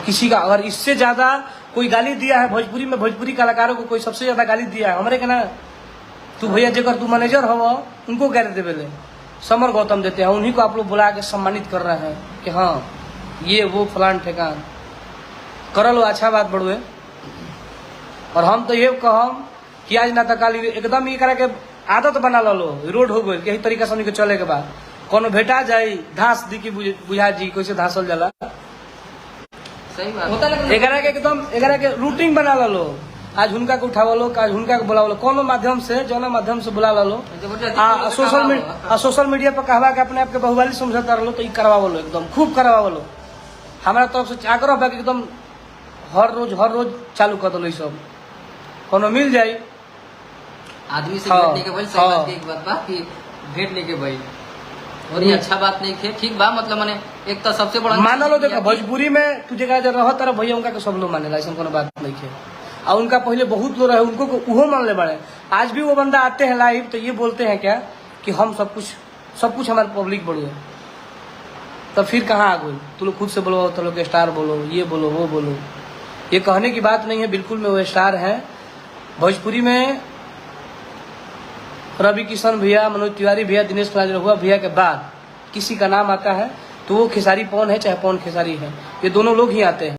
किसी का अगर इससे ज्यादा कोई गाली दिया है भोजपुरी में, भोजपुरी कलाकारों को कोई सबसे ज्यादा गाली दिया है हमारे के ना, तू भैया जेकर तू मैनेजर हो उनको गाली देवे ले, समर गौतम देते हैं, उन्हीं को आप लोग बुला के सम्मानित कर रहे हैं कि हाँ ये वो फलान ठेकान करल अच्छा बात बढ़ुए। और हम तो ये कहम कि आज ना तो काली एकदम ये करा के आदत बना लो, रोड हो गई यही तरीका से चले के बाद कोनो भेटा जाए धास दी की बुझा जी कैसे धासल जाला, सही बात एकरा के रूटीन बना लो, आज हुनका के उठावा लो, आज हुनका के बुलावा लो, कोनो माध्यम से जौना माध्यम से बुला लो, सोशल मीडिया पर कहवा के अपने आप के बहुवाली समझता रहो तो करवा लो, एकदम खूब करवा लो। हमारा तरफ से आग्रह बा एकदम हर रोज चालू कर दो, सब कोनो मिल जाये आदमी से भेंट नहीं के भाई, सही बात एक बात बा कि भेंट नहीं के भाई, और ये अच्छा बात नहीं थे, ठीक बा मतलब माने एक तो सबसे बड़ा मान लो देखो भोजपुरी में तुझे कहा रह तारा भैया उनका के सब लोग माने ऐसा कोनो बात नहीं है, और उनका पहले बहुत लोग रहे उनको उहो मान ले बड़े, आज भी वो बंदा आते हैं लाइव तो ये बोलते हैं क्या कि हम सब कुछ हमारे पब्लिक बढ़ू है, तो फिर कहाँ आ गई, तू लोग खुद से बोलो, तो लोग स्टार बोलो, ये बोलो वो बोलो, ये कहने की बात नहीं है, बिल्कुल में वो स्टार है भोजपुरी में। रवि किशन भैया, मनोज तिवारी भैया, दिनेश हुआ भैया के बाद किसी का नाम आता है तो वो खेसारी पवन है चाहे पवन खेसारी है, ये दोनों लोग ही आते हैं।